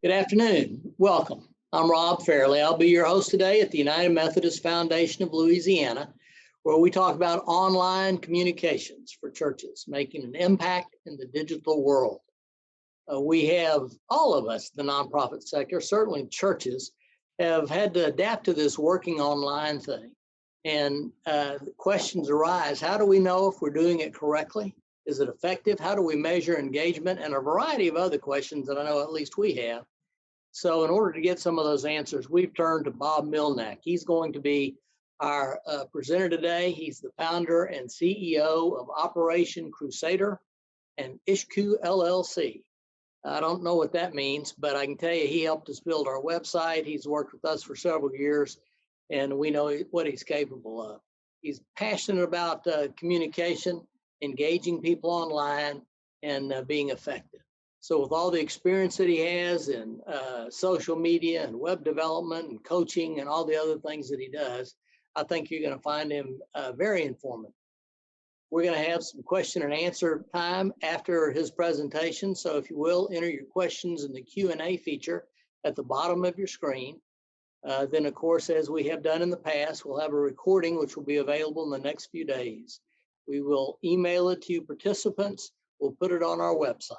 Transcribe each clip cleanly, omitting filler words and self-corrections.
Good afternoon. Welcome. I'm Rob Fairley. I'll be your host today at the United Methodist Foundation of Louisiana, where we talk about online communications for churches, making an impact in the digital world. We have, all of us, the nonprofit sector, certainly churches, have had to adapt to this working online thing. And questions arise. How do we know if we're doing it correctly? Is it effective? How do we measure engagement? And a variety of other questions that I know at least we have. So in order to get some of those answers, we've turned to Bob Mlynek. He's going to be our presenter today. He's the founder and CEO of Operation Crusader and Ishku LLC. I don't know what that means, but I can tell you he helped us build our website. He's worked with us for several years, and we know what he's capable of. He's passionate about communication, engaging people online, and being effective. So with all the experience that he has in social media and web development and coaching and all the other things that he does, I think you're going to find him very informative. We're going to have some question and answer time after his presentation. So if you will, enter your questions in the Q&A feature at the bottom of your screen. Then, of course, as we have done in the past, we'll have a recording which will be available in the next few days. We will email it to you participants. We'll put it on our website.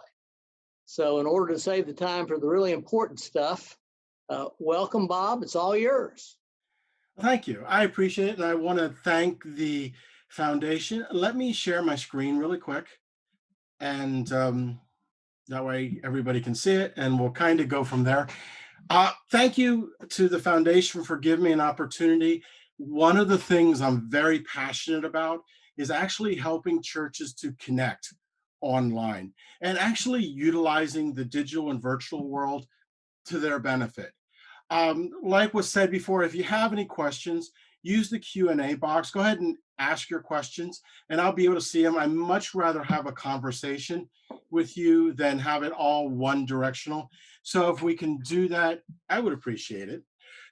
So in order to save the time for the really important stuff, welcome, Bob. It's all yours. Thank you. I appreciate it. And I want to thank the foundation. Let me share my screen really quick. And that way everybody can see it, and we'll kind of go from there. Thank you to the foundation for giving me an opportunity. One of the things I'm very passionate about is actually helping churches to connect online and actually utilizing the digital and virtual world to their benefit. Like was said before, if you have any questions, use the Q&A box. Go ahead and ask your questions, and I'll be able to see them. I'd much rather have a conversation with you than have it all one directional. So if we can do that, I would appreciate it.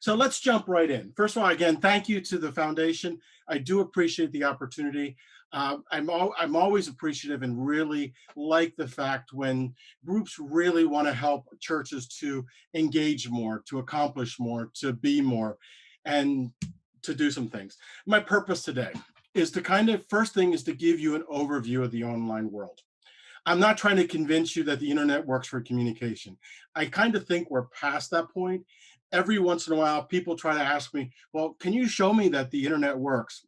So let's jump right in. First of all, again, thank you to the foundation. I do appreciate the opportunity. I'm always appreciative and really like the fact when groups really want to help churches to engage more, to accomplish more, to be more, and to do some things. My purpose today is to first thing is to give you an overview of the online world. I'm not trying to convince you that the internet works for communication. I kind of think we're past that point. Every once in a while, people try to ask me, well, can you show me that the internet works?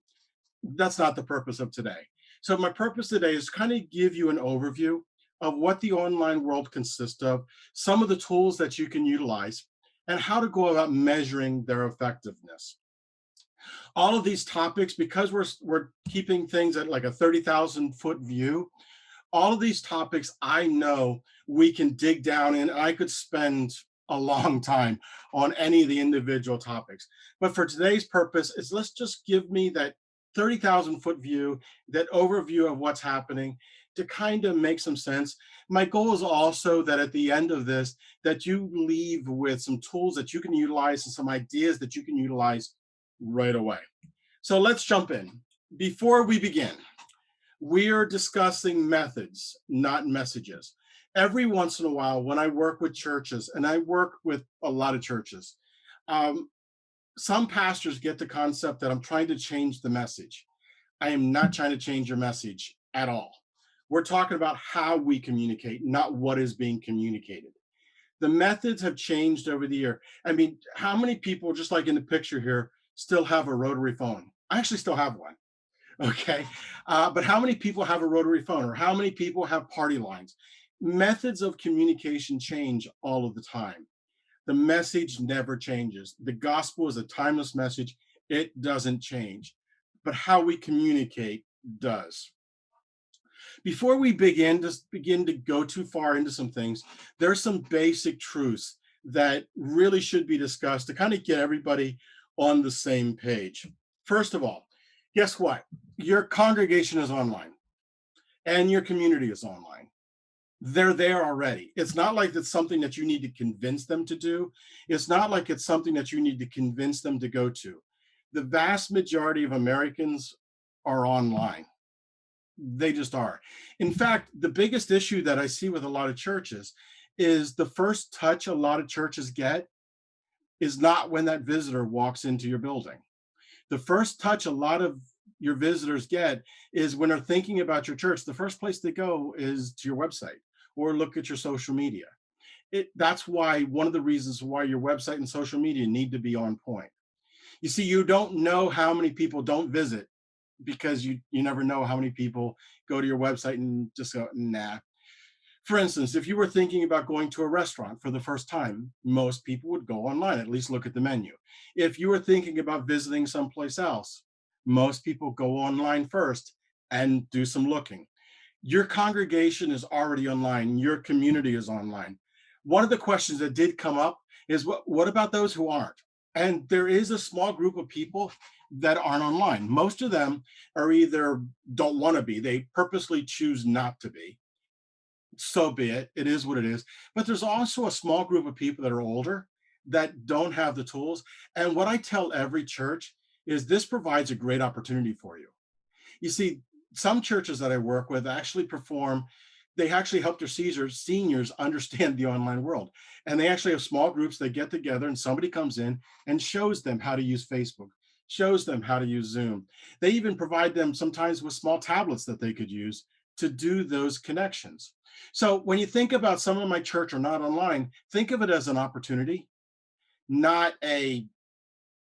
That's not the purpose of today. So my purpose today is kind of give you an overview of what the online world consists of, some of the tools that you can utilize, and how to go about measuring their effectiveness. All of these topics, because we're keeping things at like a 30,000-foot view, all of these topics I know we can dig down in. I could spend a long time on any of the individual topics. But for today's purpose, is let's just give me that 30,000-foot view, that overview of what's happening to kind of make some sense. My goal is also that at the end of this, that you leave with some tools that you can utilize and some ideas that you can utilize right away. So let's jump in. Before we begin, we are discussing methods, not messages. Every once in a while, when I work with churches, and I work with a lot of churches, some pastors get the concept that I'm trying to change the message. I am not trying to change your message at all. We're talking about how we communicate, not what is being communicated. The methods have changed over the year. I mean, how many people, just like in the picture here, still have a rotary phone? I actually still have one. Okay, but how many people have a rotary phone, or how many people have party lines? Methods of communication change all of the time. The message never changes. The gospel is a timeless message. It doesn't change, but how we communicate does. Before we begin to go too far into some things, there are some basic truths that really should be discussed to kind of get everybody on the same page. First of all, guess what? Your congregation is online and your community is online. They're there already. It's not like it's something that you need to convince them to do. It's not like it's something that you need to convince them to go to. The vast majority of Americans are online. They just are. In fact, the biggest issue that I see with a lot of churches is the first touch a lot of churches get is not when that visitor walks into your building. The first touch a lot of your visitors get is when they're thinking about your church. The first place they go is to your website or look at your social media. That's why one of the reasons why your website and social media need to be on point. You see, you don't know how many people don't visit because you never know how many people go to your website and just go, nah. For instance, if you were thinking about going to a restaurant for the first time, most people would go online, at least look at the menu. If you were thinking about visiting someplace else, most people go online first and do some looking. Your congregation is already online, your community is online. One of the questions that did come up is what about those who aren't? And there is a small group of people that aren't online. Most of them are either don't want to be, they purposely choose not to be. So be it. It is what it is. But there's also a small group of people that are older that don't have the tools. And what I tell every church is this provides a great opportunity for you. You see, some churches that I work with actually they actually help their seniors understand the online world. And they actually have small groups that get together and somebody comes in and shows them how to use Facebook, shows them how to use Zoom. They even provide them sometimes with small tablets that they could use to do those connections. So when you think about some of my church are not online, think of it as an opportunity, not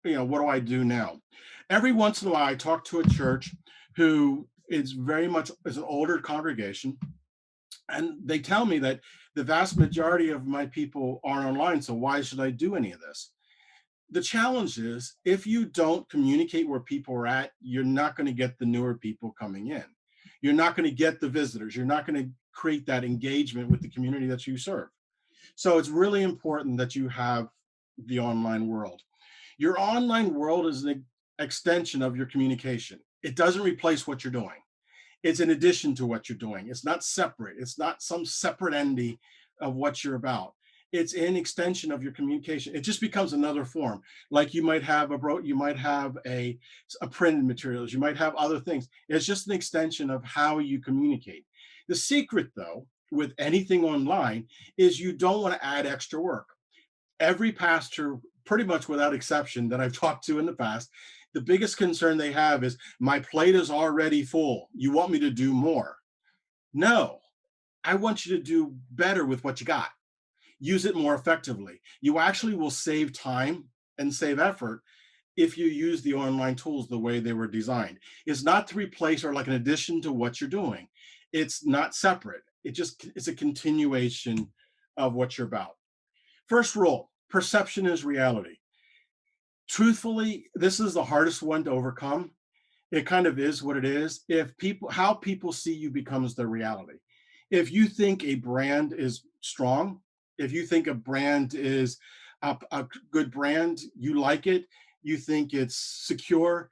what do I do now? Every once in a while, I talk to a church who is very much is an older congregation, and they tell me that the vast majority of my people aren't online, so why should I do any of this? The challenge is if you don't communicate where people are at, you're not going to get the newer people coming in. You're not going to get the visitors. You're not going to create that engagement with the community that you serve. So it's really important that you have the online world. Your online world is an extension of your communication. It doesn't replace what you're doing. It's in addition to what you're doing. It's not separate. It's not some separate entity of what you're about. It's an extension of your communication. It just becomes another form. Like you might have you might have a printed materials. You might have other things. It's just an extension of how you communicate. The secret, though, with anything online is you don't want to add extra work. Every pastor, pretty much without exception, that I've talked to in the past, the biggest concern they have is my plate is already full. You want me to do more? No, I want you to do better with what you got. Use it more effectively. You actually will save time and save effort if you use the online tools the way they were designed. It's not to replace or like an addition to what you're doing. It's not separate. It's a continuation of what you're about. First rule, perception is reality. Truthfully, this is the hardest one to overcome. It kind of is what it is. How people see you becomes their reality. If you think a brand is strong, if you think a brand is a good brand, you like it, you think it's secure,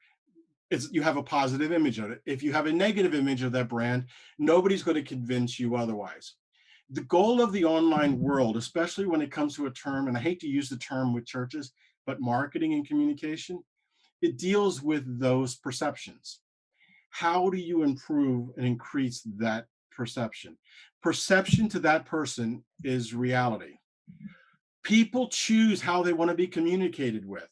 you have a positive image of it. If you have a negative image of that brand, nobody's going to convince you otherwise. The goal of the online world, especially when it comes to a term, and I hate to use the term with churches, but marketing and communication, it deals with those perceptions. How do you improve and increase that perception? Perception to that person is reality. People choose how they want to be communicated with.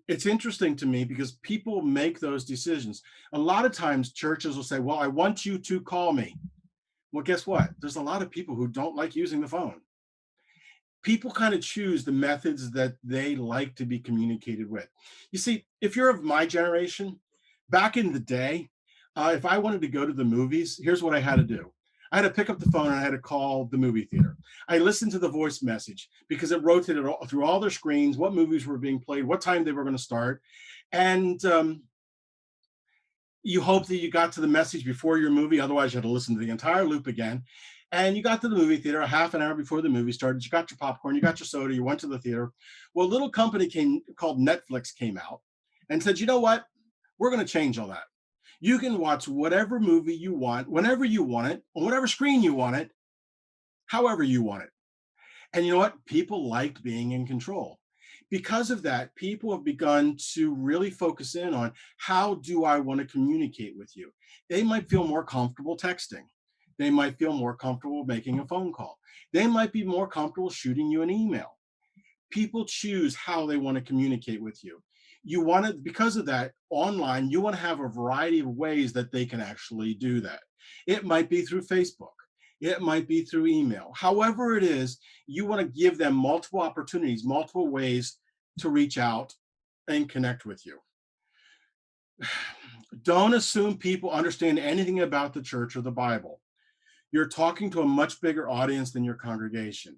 It's interesting to me because people make those decisions. A lot of times churches will say, well, I want you to call me. Well, guess what? There's a lot of people who don't like using the phone. People kind of choose the methods that they like to be communicated with. You see, if you're of my generation, back in the day, if I wanted to go to the movies, here's what I had to do. I had to pick up the phone and I had to call the movie theater. I listened to the voice message because it rotated through all their screens, what movies were being played, what time they were going to start. And you hope that you got to the message before your movie. Otherwise, you had to listen to the entire loop again. And you got to the movie theater a half an hour before the movie started. You got your popcorn, you got your soda, you went to the theater. Well, a little company called Netflix came out and said, you know what? We're going to change all that. You can watch whatever movie you want, whenever you want it, on whatever screen you want it, however you want it. And you know what? People liked being in control. Because of that, people have begun to really focus in on how do I want to communicate with you? They might feel more comfortable texting. They might feel more comfortable making a phone call. They might be more comfortable shooting you an email. People choose how they want to communicate with you. You want to, because of that, online, you want to have a variety of ways that they can actually do that. It might be through Facebook. It might be through email. However it is, you want to give them multiple opportunities, multiple ways to reach out and connect with you. Don't assume people understand anything about the church or the Bible. You're talking to a much bigger audience than your congregation.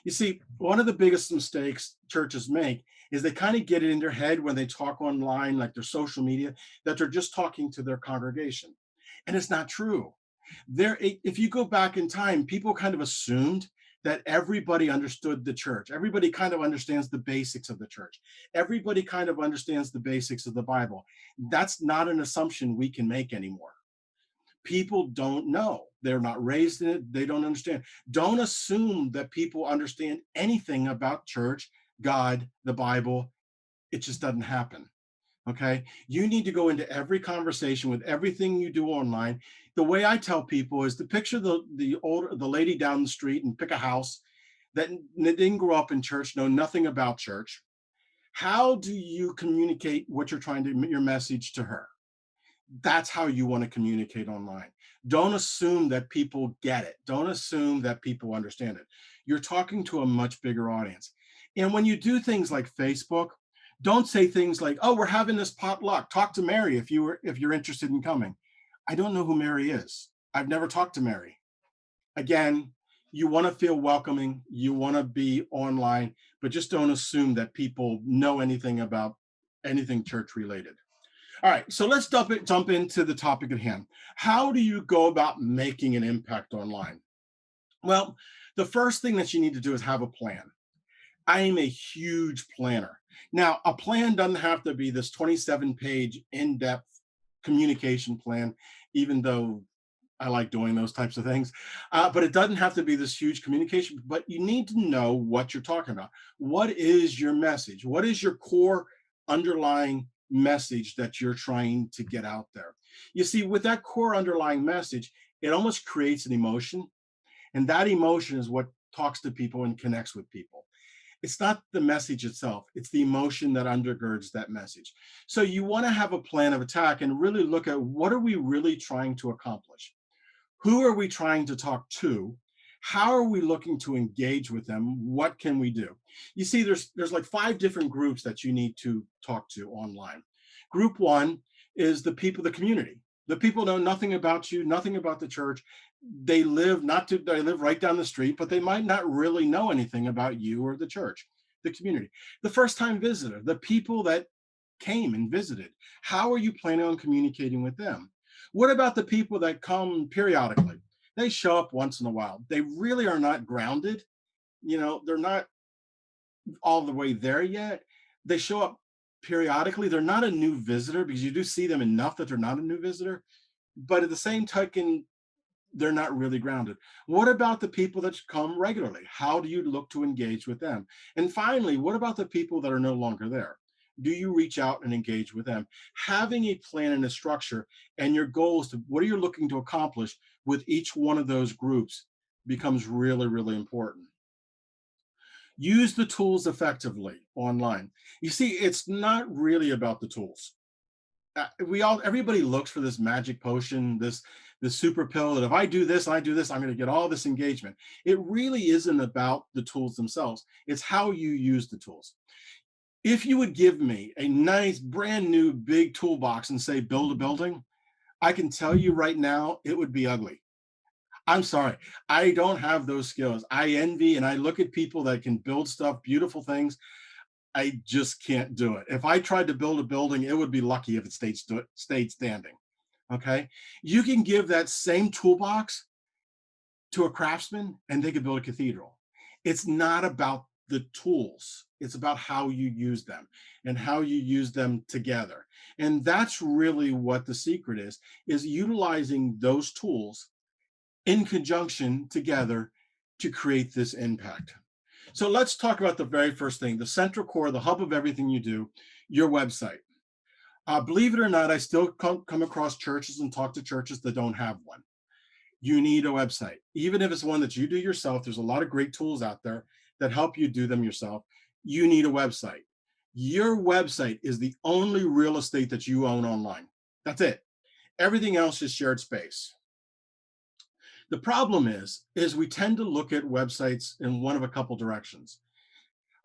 You see, one of the biggest mistakes churches make is they kind of get it in their head when they talk online, like their social media, that they're just talking to their congregation. And it's not true. If you go back in time, people kind of assumed that everybody understood the church. Everybody kind of understands the basics of the church. Everybody kind of understands the basics of the Bible. That's not an assumption we can make anymore. People don't know. They're not raised in it. They don't understand. Don't assume that people understand anything about church, God, the Bible. It just doesn't happen. Okay. You need to go into every conversation with everything you do online. The way I tell people is to picture the lady down the street and pick a house that didn't grow up in church, know nothing about church. How do you communicate what you're trying to, your message to her? That's how you want to communicate online. Don't assume that people get it. Don't assume that people understand it. You're talking to a much bigger audience. And when you do things like Facebook, don't say things like, "Oh, we're having this potluck. Talk to Mary if you're interested in coming." I don't know who Mary is. I've never talked to Mary. Again, you want to feel welcoming. You want to be online, but just don't assume that people know anything about anything church related. All right, so let's jump into the topic at hand. How do you go about making an impact online? Well, the first thing that you need to do is have a plan. I am a huge planner. Now, a plan doesn't have to be this 27-page in-depth communication plan, even though I like doing those types of things. But it doesn't have to be this huge communication, but you need to know what you're talking about. What is your message? What is your core underlying message that you're trying to get out there? You see, with that core underlying message, it almost creates an emotion. And that emotion is what talks to people and connects with people. It's not the message itself, it's the emotion that undergirds that message. So you want to have a plan of attack and really look at what are we really trying to accomplish? Who are we trying to talk to? How are we looking to engage with them? What can we do? You see, there's like 5 different groups that you need to talk to online. Group 1 is the people, the community. The people know nothing about you, nothing about the church. They live right down the street, but they might not really know anything about you or the church, the community. The first time visitor, the people that came and visited. How are you planning on communicating with them? What about the people that come periodically? They show up once in a while. They really are not grounded. They're not all the way there yet. They show up periodically. They're not a new visitor because you do see them enough that they're not a new visitor. But at the same token, they're not really grounded. What about the people that come regularly? How do you look to engage with them? And finally, what about the people that are no longer there? Do you reach out and engage with them? Having a plan and a structure and your goals to what are you looking to accomplish with each one of those groups becomes really, really important. Use the tools effectively online. You see, it's not really about the tools. Everybody looks for this magic potion, this super pill that if I do this and I do this, I'm going to get all this engagement. It really isn't about the tools themselves. It's how you use the tools. If you would give me a nice brand new big toolbox and say build a building, I can tell you right now it would be ugly. I'm sorry, I don't have those skills. I envy and I look at people that can build stuff, beautiful things. I just can't do it. If I tried to build a building, it would be lucky if it stayed standing. Okay, you can give that same toolbox to a craftsman and they could build a cathedral. It's not about the tools. It's about how you use them and how you use them together. And that's really what the secret is utilizing those tools in conjunction together to create this impact. So let's talk about the very first thing, the central core, the hub of everything you do, your website. Believe it or not, I still come across churches and talk to churches that don't have one. you need a website. Even if it's one that you do yourself, there's a lot of great tools out there that help you do them yourself. You need a website. Your website is the only real estate that you own online. That's it. Everything else is shared space. The problem is we tend to look at websites in one of a couple directions.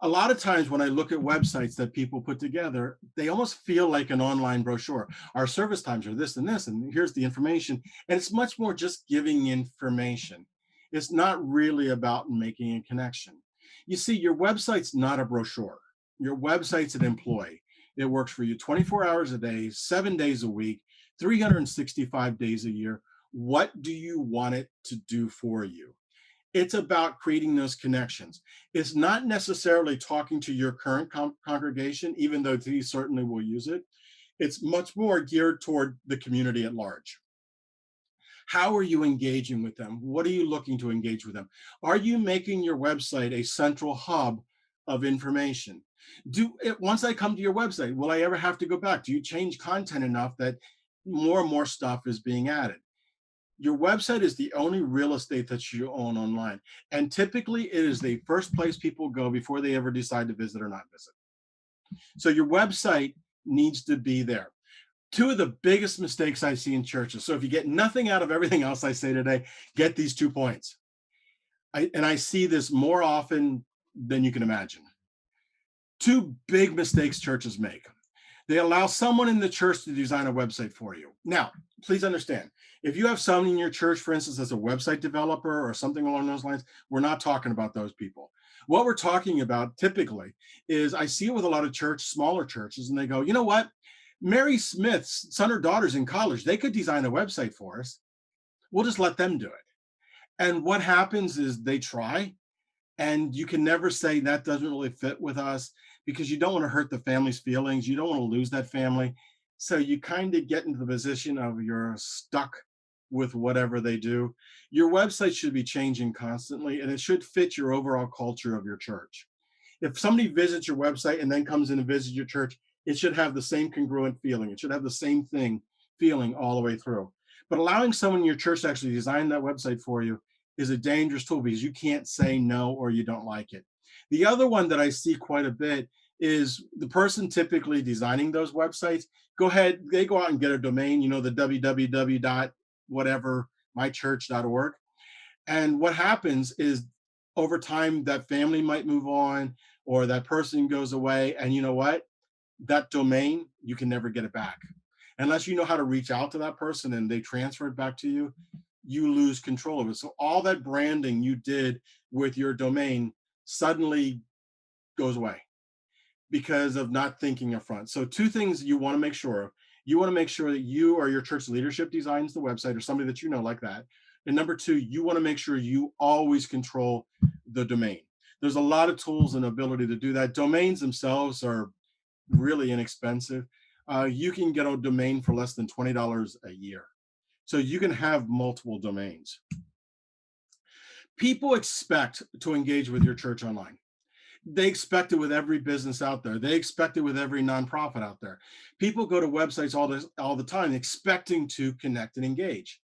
A lot of times when I look at websites that people put together, they almost feel like an online brochure. Our service times are this and this, and here's the information. And it's much more just giving information. It's not really about making a connection. You see, your website's not a brochure. Your website's an employee. It works for you 24 hours a day, 7 days a week, 365 days a year. What do you want it to do for you? It's about creating those connections. It's not necessarily talking to your current congregation, even though these certainly will use it. It's much more geared toward the community at large. How are you engaging with them? What are you looking to engage with them? Are you making your website a central hub of information? Once I come to your website, will I ever have to go back? Do you change content enough that more and more stuff is being added? Your website is the only real estate that you own online. And typically it is the first place people go before they ever decide to visit or not visit. So your website needs to be there. Two of the biggest mistakes I see in churches. So if you get nothing out of everything else I say today, get these 2 points. I see this more often than you can imagine. Two big mistakes churches make. They allow someone in the church to design a website for you. Now, please understand, if you have someone in your church, for instance, as a website developer or something along those lines, we're not talking about those people. What we're talking about typically is I see it with a lot of smaller churches, and they go, you know what? Mary Smith's son or daughter's in college. They could design a website for us. We'll just let them do it. And what happens is they try, and you can never say that doesn't really fit with us because you don't want to hurt the family's feelings. You don't want to lose that family. So you kind of get into the position of you're stuck with whatever they do. Your website should be changing constantly, and it should fit your overall culture of your church. If somebody visits your website and then comes in and visits your church, it should have the same congruent feeling. It should have the same thing feeling all the way through. But allowing someone in your church to actually design that website for you is a dangerous tool because you can't say no or you don't like it. The other one that I see quite a bit is the person typically designing those websites, they go out and get a domain, the www dot whatever, mychurch.org. And what happens is over time that family might move on or that person goes away. And you know what? That domain, you can never get it back. Unless you know how to reach out to that person and they transfer it back to you, you lose control of it. So all that branding you did with your domain suddenly goes away because of not thinking up front. So two things you want to make sure of. You want to make sure that you or your church leadership designs the website or somebody that you know like that. And number two, you want to make sure you always control the domain. There's a lot of tools and ability to do that. Domains themselves are really inexpensive. You can get a domain for less than $20 a year. So you can have multiple domains. People expect to engage with your church online. They expect it with every business out there. They expect it with every nonprofit out there. People go to websites all the time expecting to connect and engage.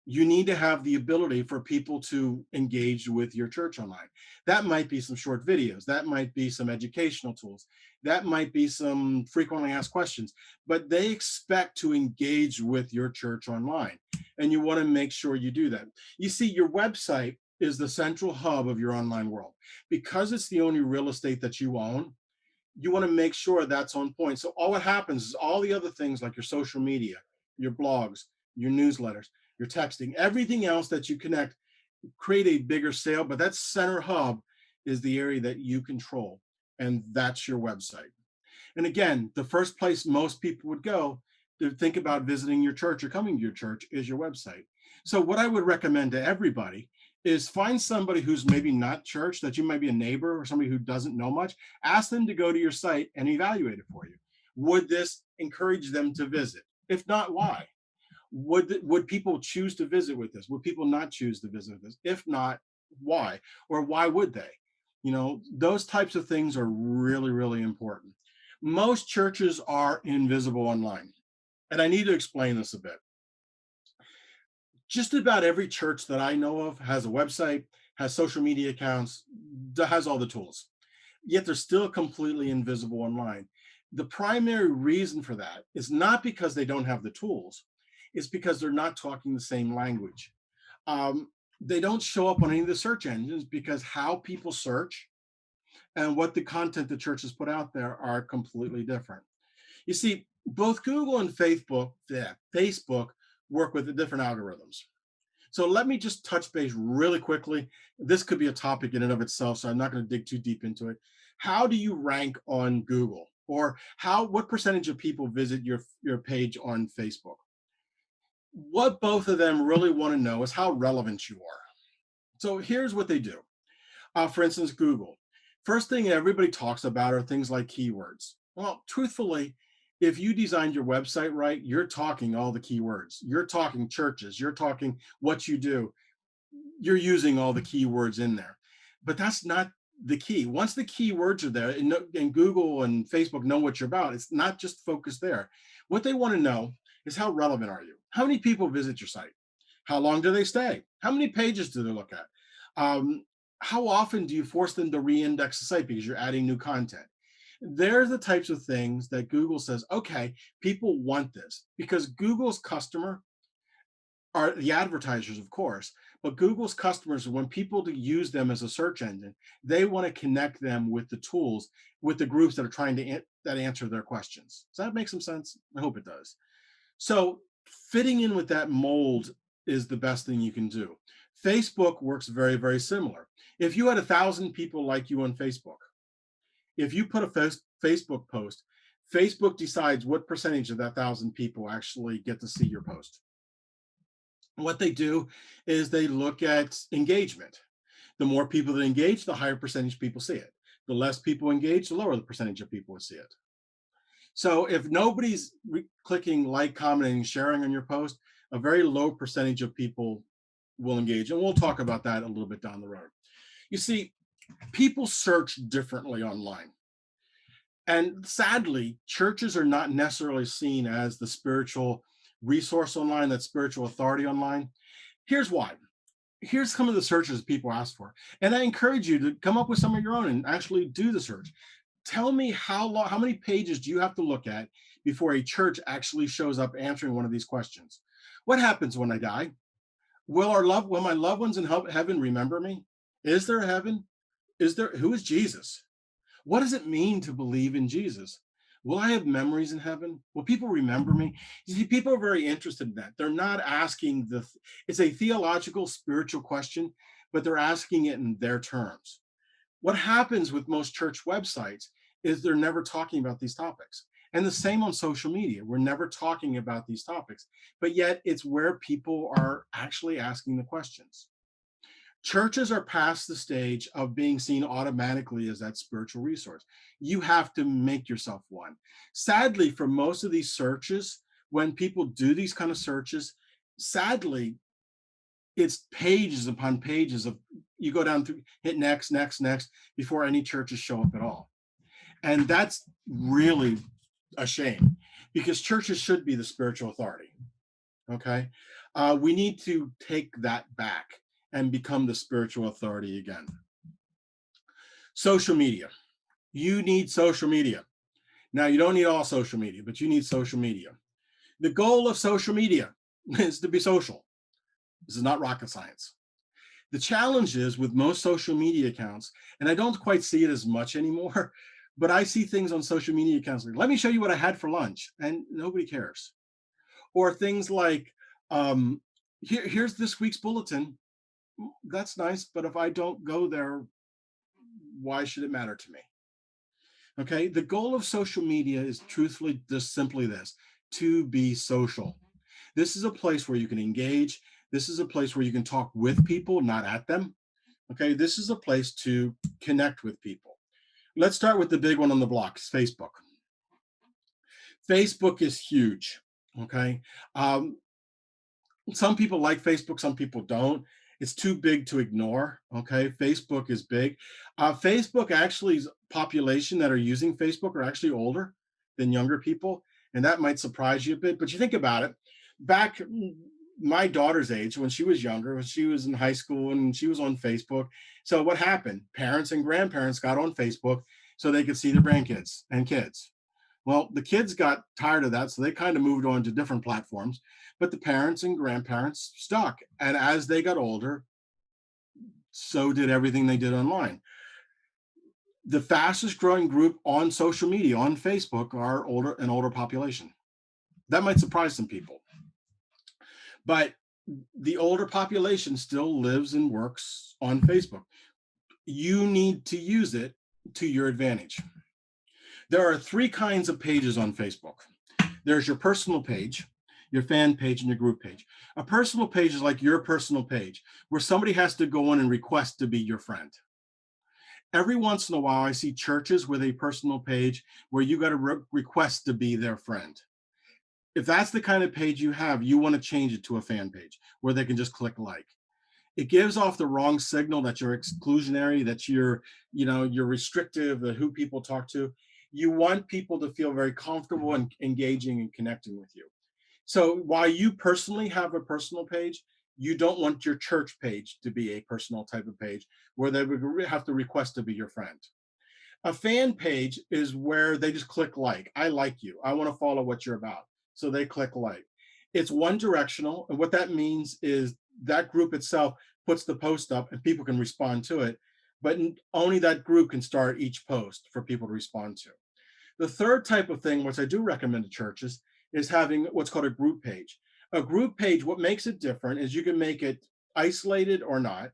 You need to have the ability for people to engage with your church online. That might be some short videos. That might be some educational tools. That might be some frequently asked questions, but they expect to engage with your church online. And you want to make sure you do that. You see, your website is the central hub of your online world. Because it's the only real estate that you own, you want to make sure that's on point. So all what happens is all the other things like your social media, your blogs, your newsletters, your texting, everything else that you connect, create a bigger sale, but that center hub is the area that you control, and that's your website. And again, the first place most people would go to think about visiting your church or coming to your church is your website. So what I would recommend to everybody is find somebody who's maybe not church, that you might be a neighbor or somebody who doesn't know much, ask them to go to your site and evaluate it for you. Would this encourage them to visit? If not, why? Would people choose to visit with this? Would people not choose to visit with this? If not, why? Or why would they? Those types of things are really, really important. Most churches are invisible online. And I need to explain this a bit. Just about every church that I know of has a website, has social media accounts, has all the tools, yet they're still completely invisible online. The primary reason for that is not because they don't have the tools, it's because they're not talking the same language. They don't show up on any of the search engines because how people search and what the content the churches put out there are completely different. You see, both Google and Facebook work with the different algorithms. So let me just touch base really quickly. This could be a topic in and of itself, so I'm not going to dig too deep into it. How do you rank on Google? Or what percentage of people visit your page on Facebook? What both of them really want to know is how relevant you are. So here's what they do. For instance, Google. First thing everybody talks about are things like keywords. Well, truthfully, if you designed your website right, you're talking all the keywords. You're talking churches. You're talking what you do. You're using all the keywords in there. But that's not the key. Once the keywords are there and Google and Facebook know what you're about, it's not just focused there. What they want to know is how relevant are you? How many people visit your site? How long do they stay? How many pages do they look at? How often do you force them to re-index the site because you're adding new content? They're the types of things that Google says, okay, people want this, because Google's customer are the advertisers, of course, but Google's customers, when people to use them as a search engine, they want to connect them with the tools, with the groups that are trying to that answer their questions. Does that make some sense? I hope it does. So fitting in with that mold is the best thing you can do. Facebook works very, very similar. If you had 1,000 people like you on Facebook, if you put a Facebook post, Facebook decides what percentage of that 1,000 people actually get to see your post. What they do is they look at engagement. The more people that engage, the higher percentage people see it. The less people engage, the lower the percentage of people would see it. So if nobody's clicking like, commenting, sharing on your post, a very low percentage of people will engage. And we'll talk about that a little bit down the road. You see, people search differently online. And sadly, churches are not necessarily seen as the spiritual resource online, that spiritual authority online. Here's why. Here's some of the searches people ask for. And I encourage you to come up with some of your own and actually do the search. Tell me how many pages do you have to look at before a church actually shows up answering one of these questions? What happens when I die? Will my loved ones in heaven remember me? Is there a heaven? Who is Jesus? What does it mean to believe in Jesus? Will I have memories in heaven? Will people remember me? You see, people are very interested in that. They're not asking it's a theological, spiritual question, but they're asking it in their terms. What happens with most church websites is they're never talking about these topics. And the same on social media. We're never talking about these topics, but yet it's where people are actually asking the questions. Churches are past the stage of being seen automatically as that spiritual resource. You have to make yourself one. Sadly, for most of these searches, when people do these kind of searches, sadly, it's pages upon pages of, you go down through, hit next, next, next, before any churches show up at all. And that's really a shame, because churches should be the spiritual authority. Okay. We need to take that back and become the spiritual authority again. Social media. You need social media. Now, you don't need all social media, but you need social media. The goal of social media is to be social. This is not rocket science. The challenge is with most social media accounts, and I don't quite see it as much anymore, but I see things on social media accounts like, let me show you what I had for lunch, and nobody cares. Or things like, here's this week's bulletin. That's nice, but if I don't go there, why should it matter to me? Okay, the goal of social media is truthfully just simply this: to be social. This is a place where you can engage. This is a place where you can talk with people, not at them. Okay, this is a place to connect with people. Let's start with the big one on the block, Facebook. Facebook is huge. Okay, some people like Facebook, some people don't. It's too big to ignore. Okay, Facebook is big. Facebook actually's population that are using Facebook are actually older than younger people, and that might surprise you a bit. But you think about it, back my daughter's age, when she was younger, when she was in high school and she was on Facebook. So what happened? Parents and grandparents got on Facebook so they could see their grandkids and kids. Well, the kids got tired of that, so they kind of moved on to different platforms, but the parents and grandparents stuck. And as they got older, so did everything they did online. The fastest growing group on social media, on Facebook, are an older population. That might surprise some people, but the older population still lives and works on Facebook. You need to use it to your advantage. There are three kinds of pages on Facebook. There's your personal page, your fan page, and your group page. A personal page is like your personal page, where somebody has to go in and request to be your friend. Every once in a while, I see churches with a personal page where you got to request to be their friend. If that's the kind of page you have, you want to change it to a fan page where they can just click like. It gives off the wrong signal that you're exclusionary, that you're restrictive of who people talk to. You want people to feel very comfortable and engaging and connecting with you. So while you personally have a personal page, you don't want your church page to be a personal type of page where they would have to request to be your friend. A fan page is where they just click like. I like you. I want to follow what you're about. So they click like. It's one directional. And what that means is that group itself puts the post up and people can respond to it, but only that group can start each post for people to respond to. The third type of thing, which I do recommend to churches, is having what's called a group page. A group page, what makes it different is you can make it isolated or not,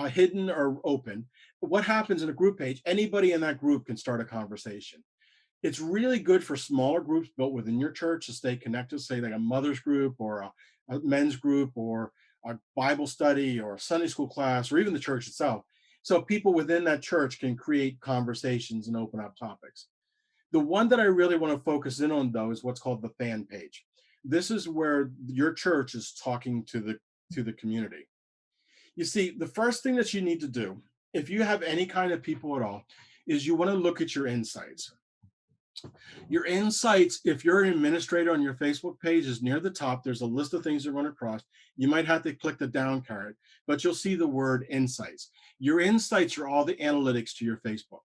hidden or open. What happens in a group page, anybody in that group can start a conversation. It's really good for smaller groups built within your church to stay connected, say like a mother's group or a men's group or a Bible study or a Sunday school class or even the church itself. So people within that church can create conversations and open up topics. The one that I really want to focus in on, though, is what's called the fan page. This is where your church is talking to the community. You see, the first thing that you need to do, if you have any kind of people at all, is you want to look at your insights. Your insights, if you're an administrator on your Facebook page, is near the top. There's a list of things that run across. You might have to click the down card, but you'll see the word insights. Your insights are all the analytics to your Facebook.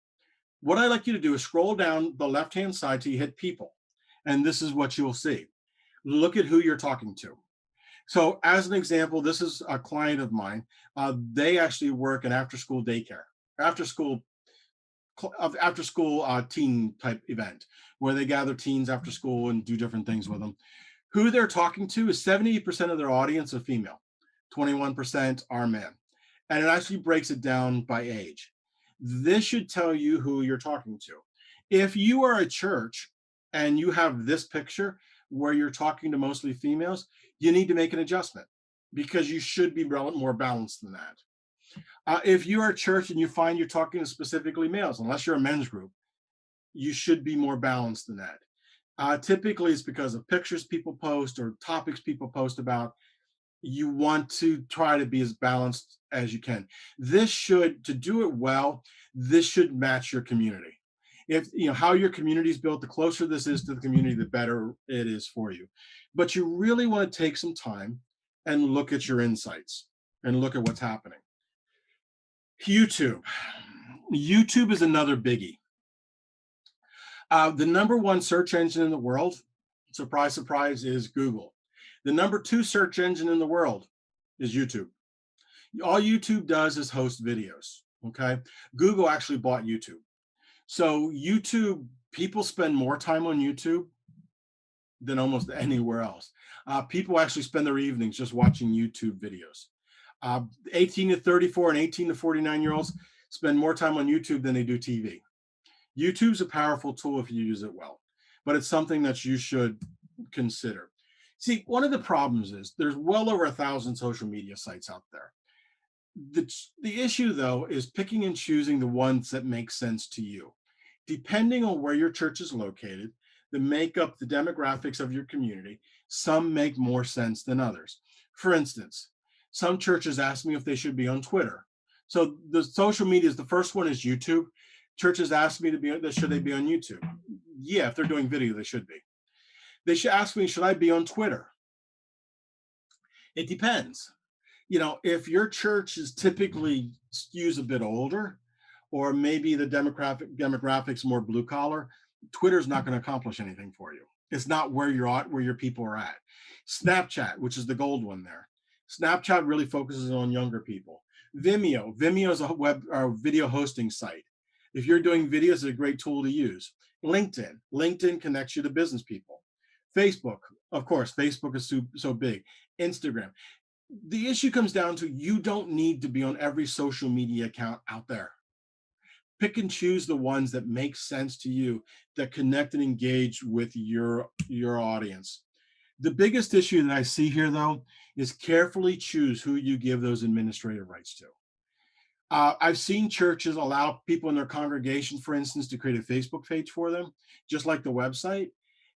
What I like you to do is scroll down the left-hand side till you hit people. And this is what you'll see. Look at who you're talking to. So as an example, this is a client of mine. They actually work an after-school daycare, after-school teen type event where they gather teens after school and do different things with them. Who they're talking to is 70% of their audience are female, 21% are men. And it actually breaks it down by age. This should tell you who you're talking to. If you are a church and you have this picture where you're talking to mostly females, you need to make an adjustment because you should be more balanced than that. If you are a church and you find you're talking to specifically males, unless you're a men's group, you should be more balanced than that. Typically, it's because of pictures people post or topics people post about. You want to try to be as balanced as you can. To do it well, this should match your community. If how your community is built, the closer this is to the community, the better it is for you. But you really want to take some time and look at your insights and look at what's happening. YouTube is another biggie. The number one search engine in the world, surprise, surprise, is Google. The number two search engine in the world is YouTube. All YouTube does is host videos, okay? Google actually bought YouTube. So YouTube, people spend more time on YouTube than almost anywhere else. People actually spend their evenings just watching YouTube videos. 18 to 34 and 18 to 49-year-olds spend more time on YouTube than they do TV. YouTube's a powerful tool if you use it well, but it's something that you should consider. See, one of the problems is there's well over 1,000 social media sites out there. The issue, though, is picking and choosing the ones that make sense to you. Depending on where your church is located, the makeup, the demographics of your community, some make more sense than others. For instance, some churches ask me if they should be on Twitter. So the social media, the first one is YouTube. Churches ask me should they be on YouTube? Yeah, if they're doing video, they should be. They should ask me, should I be on Twitter? It depends. If your church is typically skews a bit older, or maybe the demographics more blue collar, Twitter's not going to accomplish anything for you. It's not where you're at, where your people are at. Snapchat, which is the gold one there. Snapchat really focuses on younger people. Vimeo is a web or video hosting site. If you're doing videos, it's a great tool to use. LinkedIn connects you to business people. Facebook, of course, Facebook is so big. Instagram. The issue comes down to you don't need to be on every social media account out there. Pick and choose the ones that make sense to you, that connect and engage with your audience. The biggest issue that I see here, though, is carefully choose who you give those administrative rights to. I've seen churches allow people in their congregation, for instance, to create a Facebook page for them, just like the website.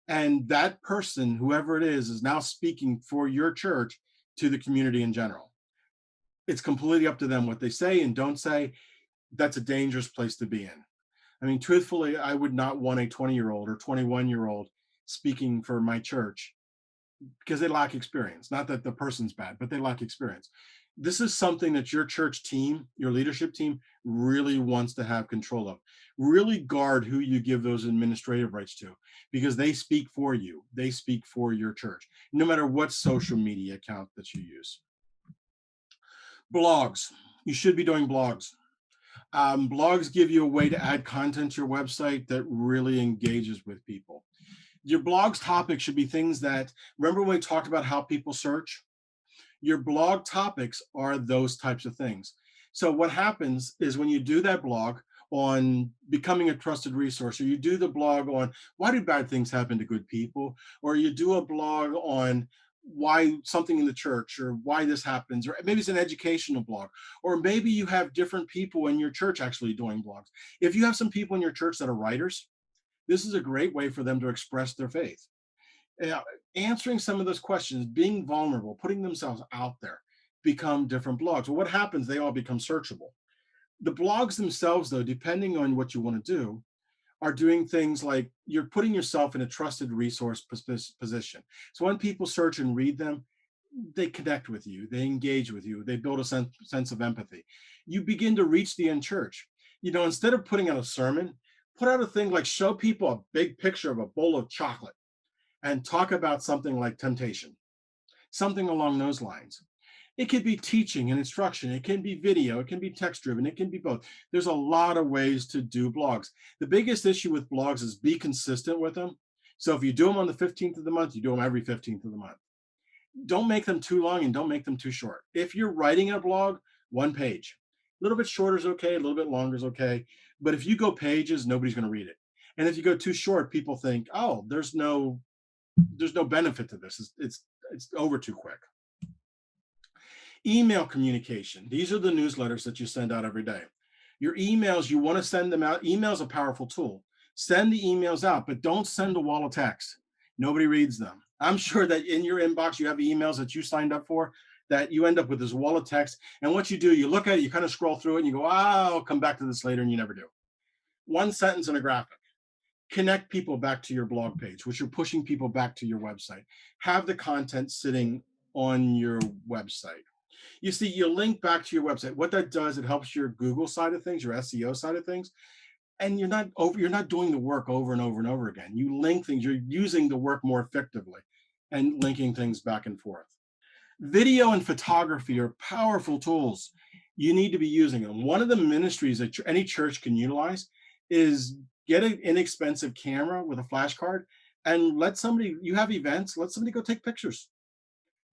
And that person, whoever it is now speaking for your church to the community in general. It's completely up to them what they say and don't say. That's a dangerous place to be in. I mean, truthfully, I would not want a 20-year-old or 21-year-old speaking for my church because they lack experience. Not that the person's bad, but they lack experience. This is something that your church team, your leadership team, really wants to have control of. Really guard who you give those administrative rights to, because they speak for you. They speak for your church, no matter what social media account that you use. Blogs. You should be doing blogs. Blogs give you a way to add content to your website that really engages with people. Your blog's topic should be things that, remember when we talked about how people search? Your blog topics are those types of things. So what happens is when you do that blog on becoming a trusted resource, or you do the blog on why do bad things happen to good people, or you do a blog on why something in the church, or why this happens, or maybe it's an educational blog, or maybe you have different people in your church actually doing blogs. If you have some people in your church that are writers, this is a great way for them to express their faith. Answering some of those questions, being vulnerable, putting themselves out there, become different blogs. Well, what happens? They all become searchable. The blogs themselves, though, depending on what you want to do, are doing things like you're putting yourself in a trusted resource position. So when people search and read them, they connect with you, they engage with you, they build a sense of empathy. You begin to reach the end church. Instead of putting out a sermon, put out a thing like show people a big picture of a bowl of chocolate and talk about something like temptation, something along those lines. It could be teaching and instruction. It can be video. It can be text driven. It can be both. There's a lot of ways to do blogs. The biggest issue with blogs is be consistent with them. So if you do them on the 15th of the month, you do them every 15th of the month. Don't make them too long and don't make them too short. If you're writing a blog, one page. A little bit shorter is okay. A little bit longer is okay. But if you go pages, nobody's going to read it. And if you go too short, people think, oh, there's no benefit to this. It's over too quick. Email communication. These are the newsletters that you send out every day. Your emails, you want to send them out. Email is a powerful tool. Send the emails out, but don't send a wall of text. Nobody reads them. I'm sure that in your inbox, you have emails that you signed up for that you end up with this wall of text. And what you do, you look at it, you kind of scroll through it and you go, I'll come back to this later, and you never do. One sentence and a graphic. Connect people back to your blog page, which you're pushing people back to your website. Have the content sitting on your website. You see, you link back to your website. What that does, it helps your Google side of things, your SEO side of things, and you're not doing the work over and over and over again. You link things, you're using the work more effectively and linking things back and forth. Video and photography are powerful tools. You need to be using them. One of the ministries that any church can utilize is get an inexpensive camera with a flash card and let somebody, you have events, let somebody go take pictures.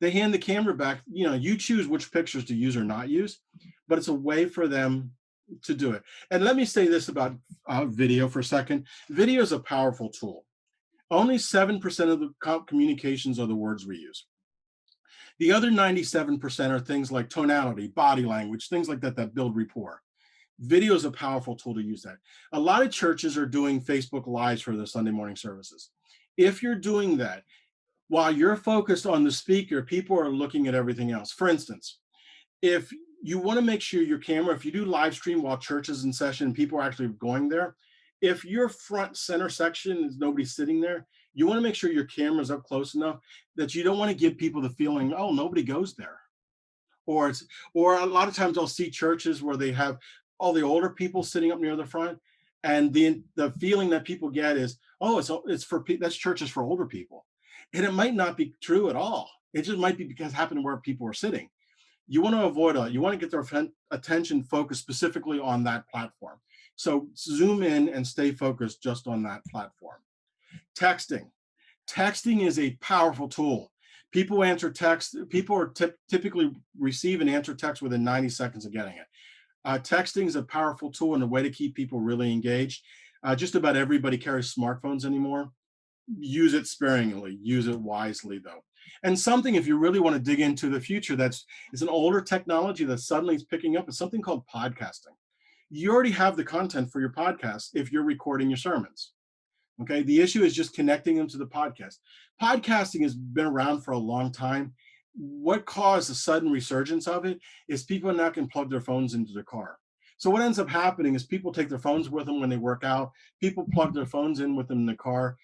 They hand the camera back, you choose which pictures to use or not use, but it's a way for them to do it. And let me say this about video for a second. Video is a powerful tool. Only 7% of the communications are the words we use. The other 97% are things like tonality, body language, things like that build rapport. Video is a powerful tool to use that. A lot of churches are doing Facebook Lives for their Sunday morning services. If you're doing that, while you're focused on the speaker, people are looking at everything else. For instance, if you want to make sure your camera, if you do live stream while church is in session and people are actually going there, if your front center section is nobody sitting there, You want to make sure your camera's up close enough that you don't want to give people the feeling, oh, nobody goes there. Or a lot of times I'll see churches where they have all the older people sitting up near the front, and the feeling that people get is, oh, that's churches for older people, and it might not be true at all. It just might be because it happened where people are sitting. You want to avoid that. You want to get their attention focused specifically on that platform. So zoom in and stay focused just on that platform. Texting. Texting is a powerful tool. People answer text. People are typically receive and answer text within 90 seconds of getting it. Texting is a powerful tool and a way to keep people really engaged. Just about everybody carries smartphones anymore. Use it sparingly. Use it wisely, though. And something, if you really want to dig into the future, is an older technology that suddenly is picking up, is something called podcasting. You already have the content for your podcast if you're recording your sermons. Okay, the issue is just connecting them to the podcast. Podcasting has been around for a long time. What caused the sudden resurgence of it is people now can plug their phones into their car. So what ends up happening is people take their phones with them when they work out. People plug their phones in with them in the car,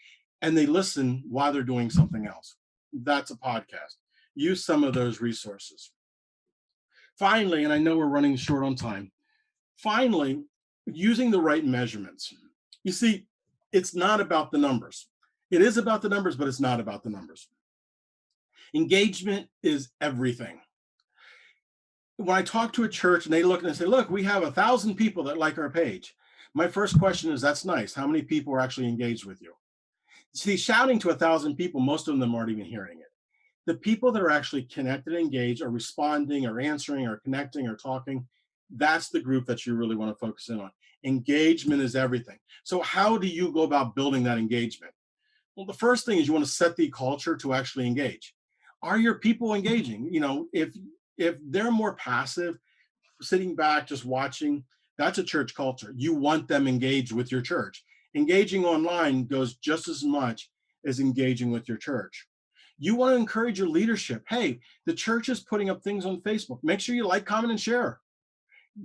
and they listen while they're doing something else. That's a podcast. Use some of those resources. Finally, and I know we're running short on time, finally, using the right measurements. You see, it's not about the numbers. It is about the numbers, but it's not about the numbers. Engagement is everything. When I talk to a church and they look and they say, look, we have 1,000 people that like our page. My first question is, that's nice. How many people are actually engaged with you? See, shouting to 1,000 people, most of them aren't even hearing it. The people that are actually connected and engaged, or responding or answering or connecting or talking, that's the group that you really want to focus in on. Engagement is everything. So how do you go about building that engagement? Well, the first thing is you want to set the culture to actually engage. Are your people engaging? You know, if they're more passive, sitting back, just watching, that's a church culture. You want them engaged with your church. Engaging online goes just as much as engaging with your church. You want to encourage your leadership. Hey, the church is putting up things on Facebook. Make sure you like, comment, and share.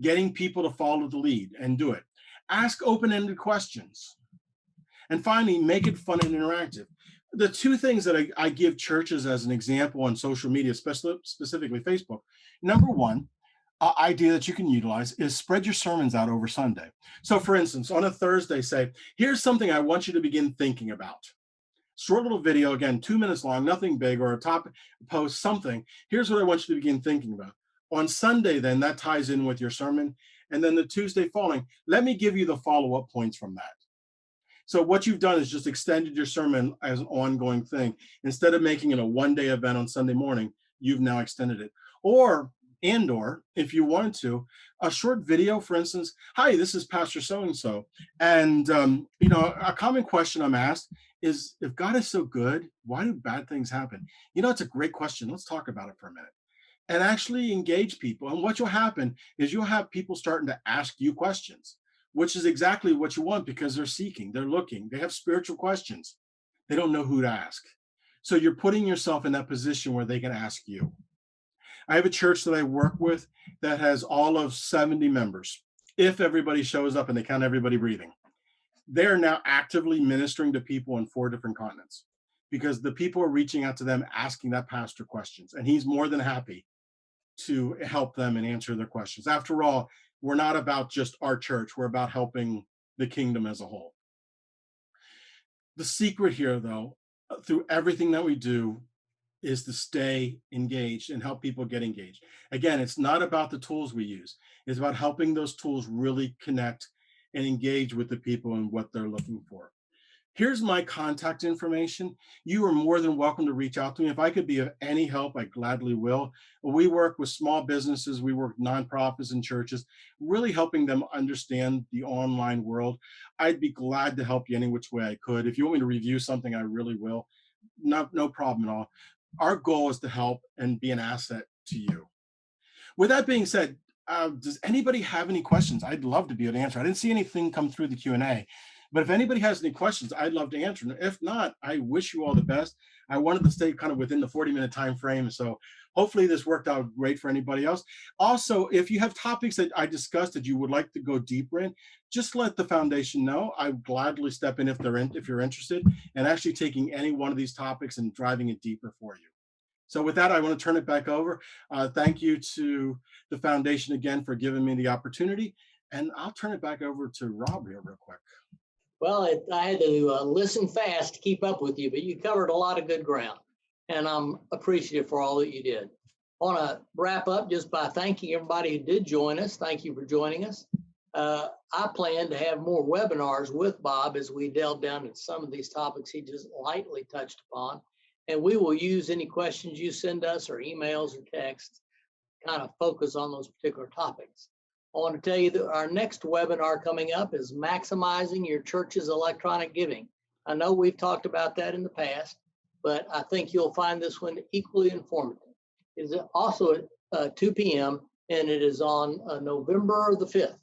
Getting people to follow the lead and do it. Ask open-ended questions. And finally, make it fun and interactive. The two things that I give churches as an example on social media, specifically Facebook. Number one, idea that you can utilize is spread your sermons out over Sunday. So for instance, on a Thursday, say, here's something I want you to begin thinking about. Short little video, again, 2 minutes long, nothing big, or a top post, something. Here's what I want you to begin thinking about. On Sunday, then, that ties in with your sermon. And then the Tuesday following, let me give you the follow-up points from that. So what you've done is just extended your sermon as an ongoing thing. Instead of making it a one-day event on Sunday morning, you've now extended it. Or, if you wanted to, a short video, for instance, hi, this is Pastor so-and-so. And, a common question I'm asked is, if God is so good, why do bad things happen? It's a great question. Let's talk about it for a minute. And actually engage people. And what will happen is you'll have people starting to ask you questions, which is exactly what you want, because they're seeking, they're looking, they have spiritual questions. They don't know who to ask. So you're putting yourself in that position where they can ask you. I have a church that I work with that has all of 70 members. If everybody shows up and they count everybody breathing, they're now actively ministering to people in 4 different continents, because the people are reaching out to them, asking that pastor questions, and he's more than happy to help them and answer their questions. After all, we're not about just our church. We're about helping the kingdom as a whole. The secret here, though, through everything that we do, is to stay engaged and help people get engaged. Again, it's not about the tools we use. It's about helping those tools really connect and engage with the people and what they're looking for. Here's my contact information. You are more than welcome to reach out to me. If I could be of any help, I gladly will. We work with small businesses. We work with nonprofits and churches, really helping them understand the online world. I'd be glad to help you any which way I could. If you want me to review something, I really will. No problem at all. Our goal is to help and be an asset to you. With that being said, does anybody have any questions? I'd love to be able to answer. I didn't see anything come through the Q&A. But if anybody has any questions, I'd love to answer them. If not, I wish you all the best. I wanted to stay kind of within the 40-minute time frame. So hopefully this worked out great for anybody else. Also, if you have topics that I discussed that you would like to go deeper in, just let the foundation know. I would gladly step in if you're interested, and actually taking any one of these topics and driving it deeper for you. So with that, I want to turn it back over. Thank you to the foundation again for giving me the opportunity. And I'll turn it back over to Rob here real quick. Well, I had to listen fast to keep up with you, but you covered a lot of good ground, and I'm appreciative for all that you did. I want to wrap up just by thanking everybody who did join us. Thank you for joining us. I plan to have more webinars with Bob as we delve down into some of these topics he just lightly touched upon, and we will use any questions you send us or emails or texts, kind of focus on those particular topics. I want to tell you that our next webinar coming up is maximizing your church's electronic giving. I know we've talked about that in the past, but I think you'll find this one equally informative. It is also at 2 p.m. and it is on November the 5th.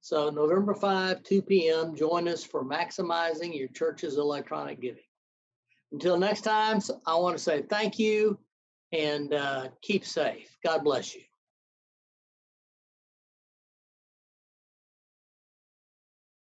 So November 5, 2 p.m., join us for maximizing your church's electronic giving. Until next time, I want to say thank you and keep safe. God bless you.